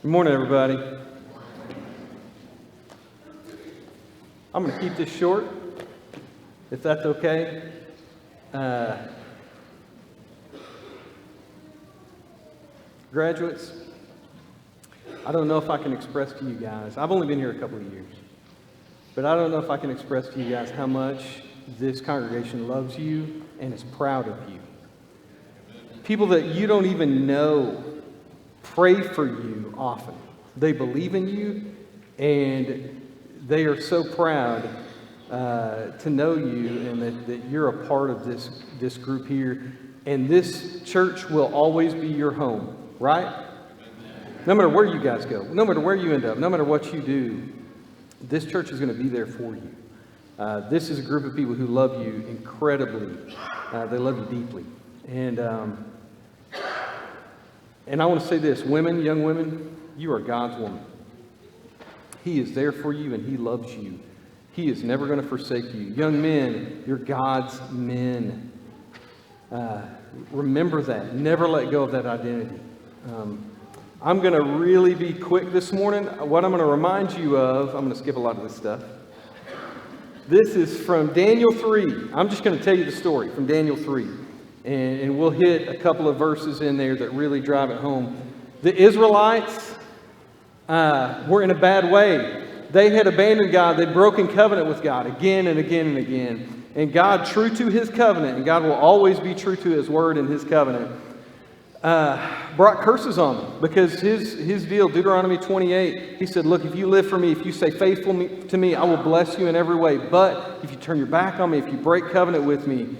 Good morning, everybody. I'm going to keep this short, if that's okay. Graduates, I don't know if I can express to you guys, I've only been here a couple of years, but I don't know if I can express to you guys how much this congregation loves you and is proud of you. People that you don't even know pray for you often. They believe in you, and they are so proud to know you and that you're a part of this group here. And this church will always be your home, right? No matter where you guys go, no matter where you end up, no matter what you do, this church is going to be there for you. This is a group of people who love you incredibly. They love you deeply. And I want to say this, women, young women, you are God's woman. He is there for you and He loves you. He is never going to forsake you. Young men, you're God's men. Remember that. Never let go of that identity. I'm going to really be quick this morning. What I'm going to remind you of, I'm going to skip a lot of this stuff. This is from Daniel 3. I'm just going to tell you the story from Daniel 3. And we'll hit a couple of verses in there that really drive it home. The Israelites were in a bad way. They had abandoned God. They'd broken covenant with God again and again and again. And God, true to His covenant, and God will always be true to His word and His covenant, brought curses on them. Because his deal, Deuteronomy 28, He said, look, if you live for me, if you stay faithful to me, I will bless you in every way. But if you turn your back on me, if you break covenant with me,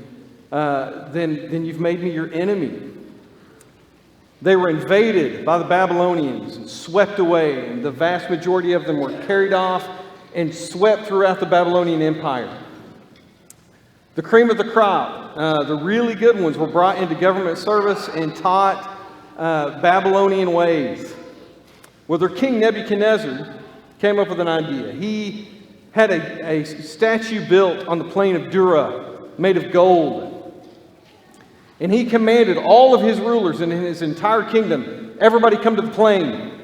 then you've made me your enemy. They were invaded by the Babylonians and swept away, and the vast majority of them were carried off and swept throughout the Babylonian Empire. The cream of the crop, the really good ones, were brought into government service and taught Babylonian ways. Well, their king Nebuchadnezzar came up with an idea. He had a statue built on the plain of Dura, made of gold. And he commanded all of his rulers in his entire kingdom, everybody come to the plain,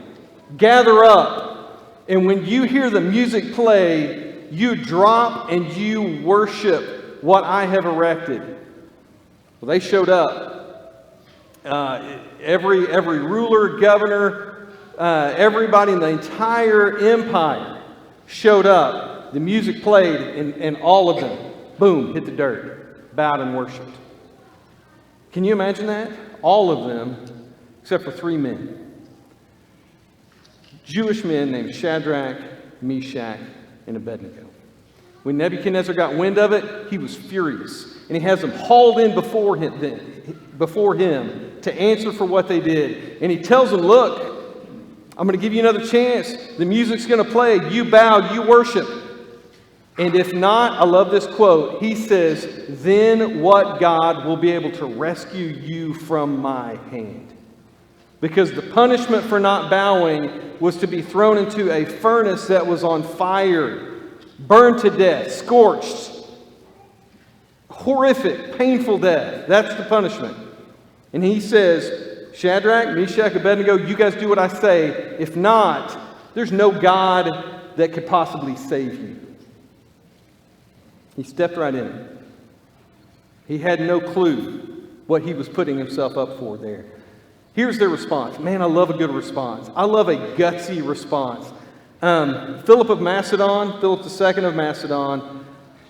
gather up, and when you hear the music play, you drop and you worship what I have erected. Well, they showed up. Every ruler, governor, everybody in the entire empire showed up. The music played, and all of them, boom, hit the dirt, bowed and worshipped. Can you imagine that? All of them, except for 3 men. Jewish men named Shadrach, Meshach, and Abednego. When Nebuchadnezzar got wind of it, he was furious. And he has them hauled in before him to answer for what they did. And he tells them, look, I'm going to give you another chance. The music's going to play. You bow, you worship. And if not, I love this quote. He says, then what God will be able to rescue you from my hand? Because the punishment for not bowing was to be thrown into a furnace that was on fire, burned to death, scorched, horrific, painful death. That's the punishment. And he says, Shadrach, Meshach, Abednego, you guys do what I say. If not, there's no God that could possibly save you. He stepped right in. He had no clue what he was putting himself up for there. Here's their response. Man, I love a good response. I love a gutsy response. Philip II of Macedon,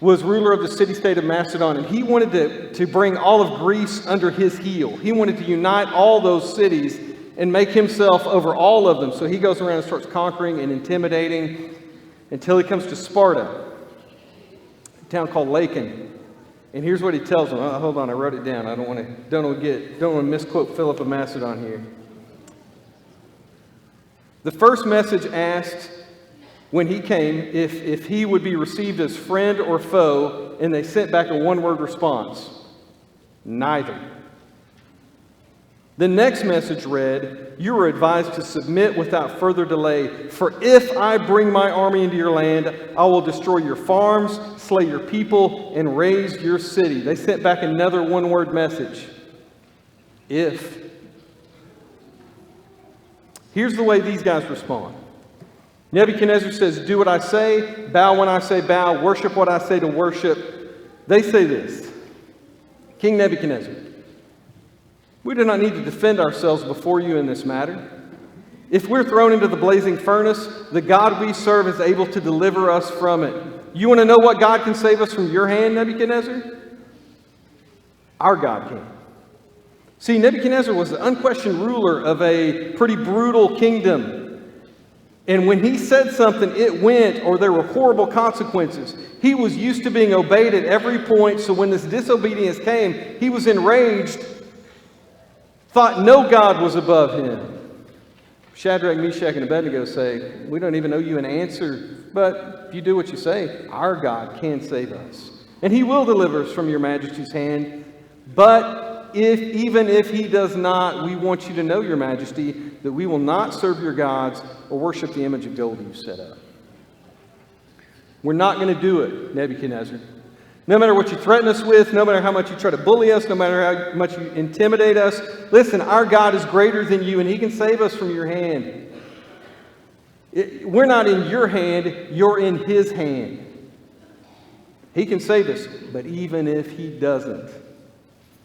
was ruler of the city-state of Macedon, and he wanted to bring all of Greece under his heel. He wanted to unite all those cities and make himself over all of them. So he goes around and starts conquering and intimidating until he comes to Sparta, town called Laken. And here's what he tells them. Hold on, I wrote it down. I don't want to misquote Philip of Macedon here. The first message asked when he came if he would be received as friend or foe, and they sent back a one-word response: neither. The next message read, you are advised to submit without further delay, for if I bring my army into your land, I will destroy your farms, slay your people, and raze your city. They sent back another one-word message: if. Here's the way these guys respond. Nebuchadnezzar says, do what I say, bow when I say bow, worship what I say to worship. They say this, King Nebuchadnezzar, we do not need to defend ourselves before you in this matter. If we're thrown into the blazing furnace, the God we serve is able to deliver us from it. You want to know what God can save us from your hand, Nebuchadnezzar? Our God can. See, Nebuchadnezzar was the unquestioned ruler of a pretty brutal kingdom. And when he said something, it went, or there were horrible consequences. He was used to being obeyed at every point, so when this disobedience came, he was enraged, thought no God was above him. Shadrach, Meshach, and Abednego say, we don't even owe you an answer, but if you do what you say, our God can save us. And he will deliver us from your majesty's hand. But even if he does not, we want you to know, your majesty, that we will not serve your gods or worship the image of gold you set up. We're not going to do it, Nebuchadnezzar. No matter what you threaten us with, no matter how much you try to bully us, no matter how much you intimidate us, listen, our God is greater than you, and he can save us from your hand. We're not in your hand, you're in his hand. He can save us, but even if he doesn't,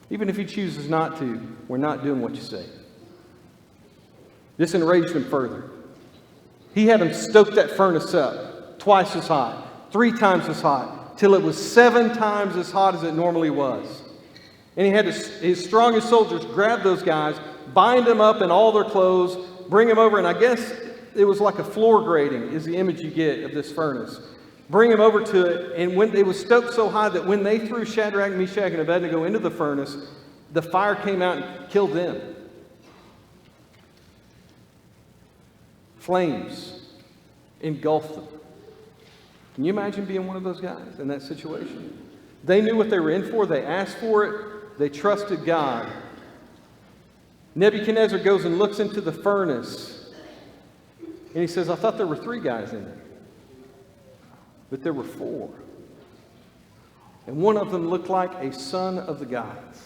even if he chooses not to, we're not doing what you say. This enraged him further. He had him stoke that furnace up twice as hot, 3 times as hot, till it was 7 times as hot as it normally was. And he had his strongest soldiers grab those guys, bind them up in all their clothes, bring them over, and I guess it was like a floor grating is the image you get of this furnace. Bring them over to it, and when it was stoked so high that when they threw Shadrach, Meshach, and Abednego into the furnace, the fire came out and killed them. Flames engulfed them. Can you imagine being one of those guys in that situation? They knew what they were in for. They asked for it. They trusted God. Nebuchadnezzar goes and looks into the furnace. And he says, I thought there were 3 guys in there. But there were 4. And one of them looked like a son of the gods.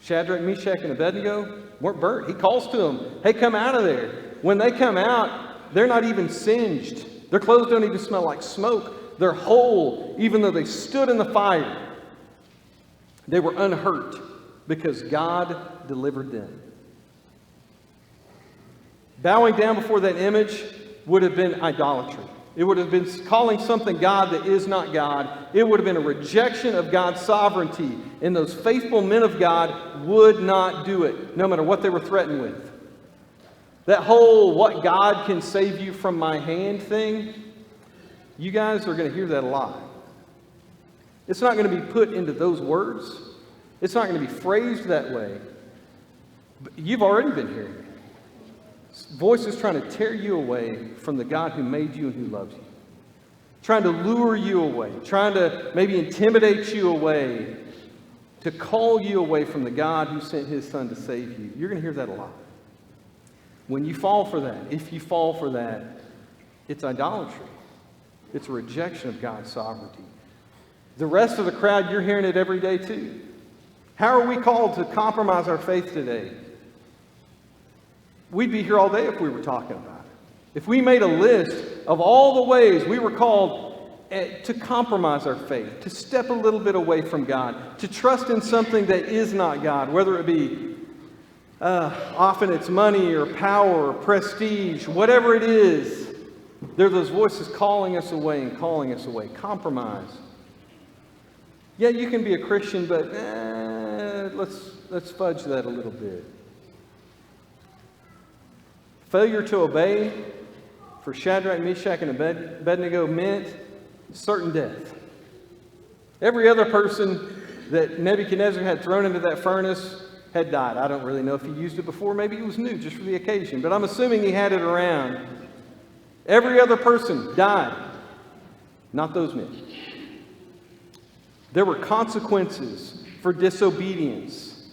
Shadrach, Meshach, and Abednego weren't burnt. He calls to them, hey, come out of there. When they come out, they're not even singed. Their clothes don't even smell like smoke. They're whole, even though they stood in the fire. They were unhurt because God delivered them. Bowing down before that image would have been idolatry. It would have been calling something God that is not God. It would have been a rejection of God's sovereignty. And those faithful men of God would not do it, no matter what they were threatened with. That whole what God can save you from my hand thing, you guys are going to hear that a lot. It's not going to be put into those words. It's not going to be phrased that way. But you've already been hearing it. Voices trying to tear you away from the God who made you and who loves you. Trying to lure you away. Trying to maybe intimidate you away. To call you away from the God who sent his son to save you. You're going to hear that a lot. When you fall for that, if you fall for that, it's idolatry. It's a rejection of God's sovereignty. The rest of the crowd, you're hearing it every day too. How are we called to compromise our faith today? We'd be here all day if we were talking about it. If we made a list of all the ways we were called to compromise our faith, to step a little bit away from God, to trust in something that is not God, whether it be often it's money or power or prestige, whatever it is, there are those voices calling us away and calling us away. Compromise. Yeah, you can be a Christian, but let's fudge that a little bit. Failure to obey for Shadrach, Meshach, and Abednego meant certain death. Every other person that Nebuchadnezzar had thrown into that furnace had died. I don't really know if he used it before. Maybe it was new just for the occasion. But I'm assuming he had it around. Every other person died. Not those men. There were consequences for disobedience.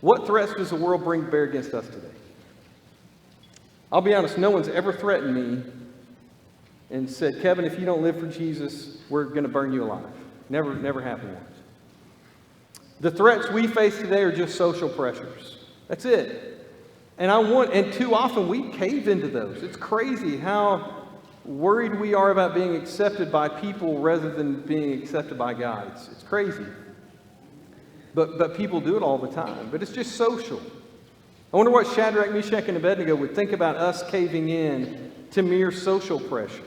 What threats does the world bring to bear against us today? I'll be honest, no one's ever threatened me and said, Kevin, if you don't live for Jesus, we're going to burn you alive. Never happened once. The threats we face today are just social pressures. That's it. And too often we cave into those. It's crazy how worried we are about being accepted by people rather than being accepted by God. It's crazy. But people do it all the time. But it's just social. I wonder what Shadrach, Meshach, and Abednego would think about us caving in to mere social pressure.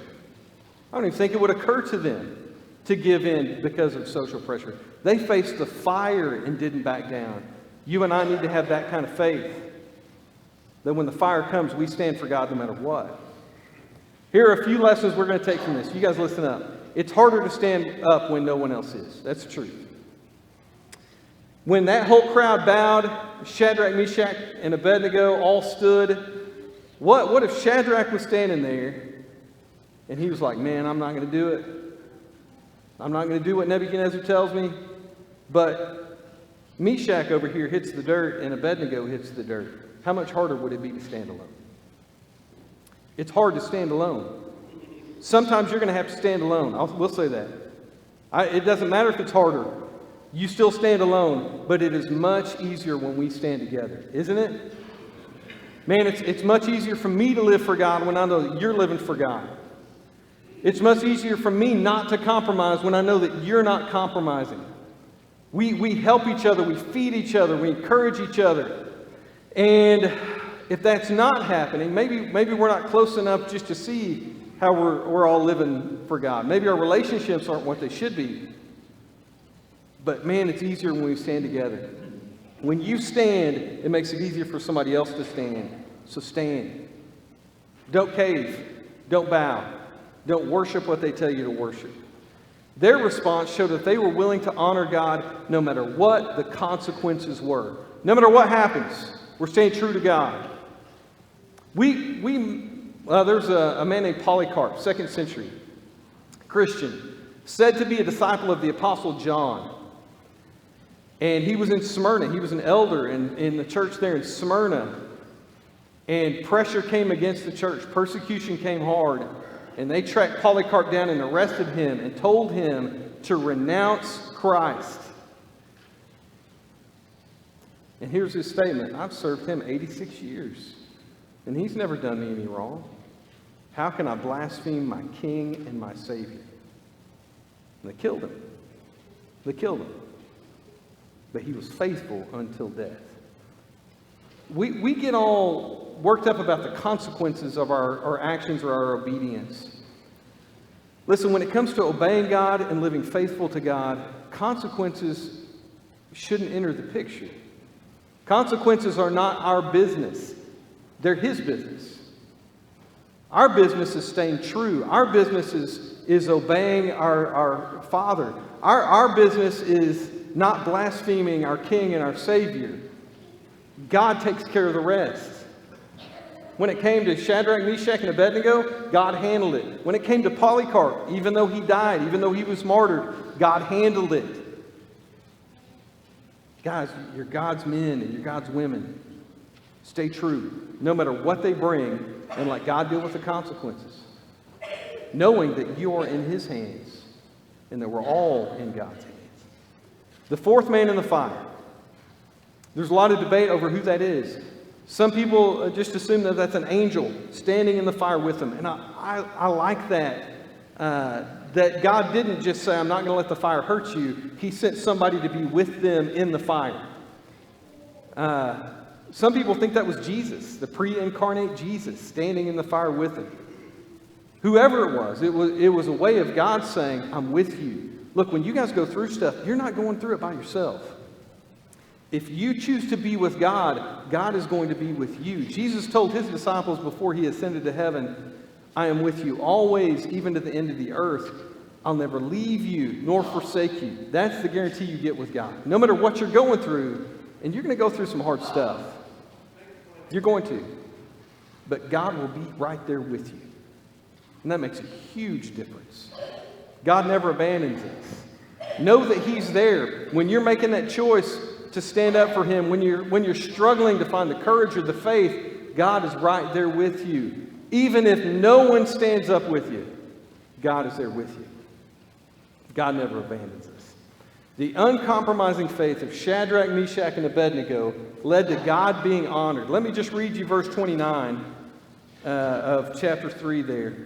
I don't even think it would occur to them to give in because of social pressure. They faced the fire and didn't back down. You and I need to have that kind of faith, that when the fire comes, we stand for God no matter what. Here are a few lessons we're going to take from this. You guys listen up. It's harder to stand up when no one else is. That's the truth. When that whole crowd bowed, Shadrach, Meshach, and Abednego all stood. What if Shadrach was standing there and he was like, man, I'm not going to do it. I'm not going to do what Nebuchadnezzar tells me. But Meshach over here hits the dirt and Abednego hits the dirt. How much harder would it be to stand alone? It's hard to stand alone. Sometimes you're going to have to stand alone. We'll say that. It doesn't matter if it's harder. You still stand alone, but it is much easier when we stand together, isn't it? Man, it's much easier for me to live for God when I know that you're living for God. It's much easier for me not to compromise when I know that you're not compromising. We help each other, we feed each other, we encourage each other. And if that's not happening, maybe we're not close enough just to see how we're all living for God. Maybe our relationships aren't what they should be. But man, it's easier when we stand together. When you stand, it makes it easier for somebody else to stand. So stand. Don't cave. Don't bow. Don't worship what they tell you to worship. Their response showed that they were willing to honor God no matter what the consequences were. No matter what happens, we're staying true to God. There's a man named Polycarp, 2nd century Christian, said to be a disciple of the Apostle John. And he was in Smyrna. He was an elder in the church there in Smyrna. And pressure came against the church. Persecution came hard. And they tracked Polycarp down and arrested him and told him to renounce Christ. And here's his statement. I've served him 86 years. And he's never done me any wrong. How can I blaspheme my King and my Savior? And they killed him. They killed him. But he was faithful until death. We get all worked up about the consequences of our actions or our obedience. Listen, when it comes to obeying God and living faithful to God, consequences shouldn't enter the picture. Consequences are not our business. They're His business. Our business is staying true. Our business is obeying our Father. Our business is not blaspheming our King and our Savior. God takes care of the rest. When it came to Shadrach, Meshach, and Abednego, God handled it. When it came to Polycarp, even though he died, even though he was martyred, God handled it. Guys, you're God's men and you're God's women. Stay true, no matter what they bring, and let God deal with the consequences. Knowing that you are in His hands and that we're all in God's hands. The fourth man in the fire. There's a lot of debate over who that is. Some people just assume that that's an angel standing in the fire with them. And I like that. That God didn't just say, I'm not going to let the fire hurt you. He sent somebody to be with them in the fire. Some people think that was Jesus, the pre-incarnate Jesus, standing in the fire with them. Whoever it was a way of God saying, I'm with you. Look, when you guys go through stuff, you're not going through it by yourself. If you choose to be with God, God is going to be with you. Jesus told His disciples before He ascended to heaven, I am with you always, even to the end of the earth. I'll never leave you nor forsake you. That's the guarantee you get with God. No matter what you're going through, and you're going to go through some hard stuff. You're going to. But God will be right there with you. And that makes a huge difference. God never abandons us. Know that He's there. When you're making that choice to stand up for Him, when you're struggling to find the courage or the faith, God is right there with you. Even if no one stands up with you, God is there with you. God never abandons us. The uncompromising faith of Shadrach, Meshach, and Abednego led to God being honored. Let me just read you verse 29 of chapter 3 there.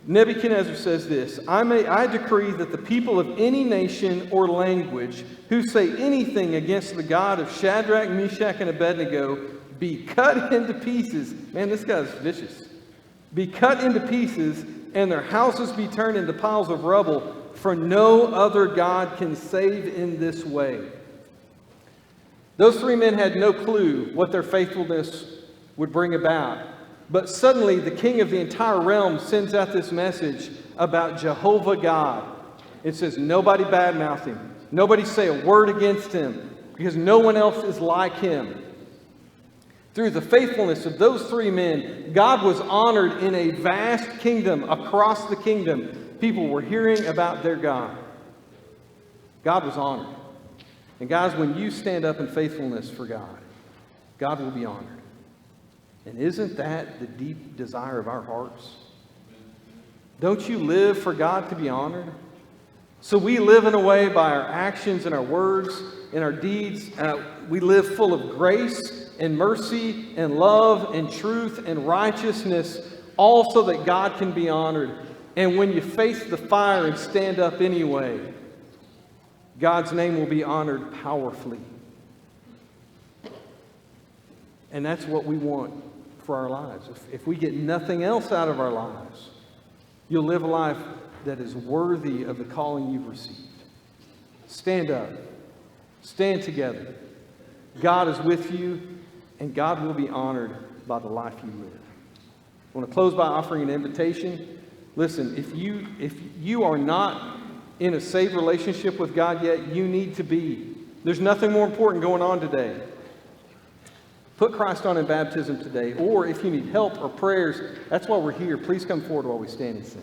Nebuchadnezzar says this, I decree that the people of any nation or language who say anything against the God of Shadrach, Meshach, and Abednego be cut into pieces. Man, this guy's vicious. Be cut into pieces, and their houses be turned into piles of rubble, for no other God can save in this way. Those three men had no clue what their faithfulness would bring about. But suddenly, the king of the entire realm sends out this message about Jehovah God. It says, nobody badmouth him. Nobody say a word against him, because no one else is like him. Through the faithfulness of those three men, God was honored in a vast kingdom. Across the kingdom, people were hearing about their God. God was honored. And guys, when you stand up in faithfulness for God, God will be honored. And isn't that the deep desire of our hearts? Don't you live for God to be honored? So we live in a way by our actions and our words and our deeds. We live full of grace and mercy and love and truth and righteousness, all so that God can be honored. And when you face the fire and stand up anyway, God's name will be honored powerfully. And that's what we want for our lives. If we get nothing else out of our lives, you'll live a life that is worthy of the calling you've received. Stand up. Stand together. God is with you, and God will be honored by the life you live. I want to close by offering an invitation. Listen, if you are not in a saved relationship with God yet, you need to be. There's nothing more important going on today. Put Christ on in baptism today, or if you need help or prayers, that's why we're here. Please come forward while we stand and sing.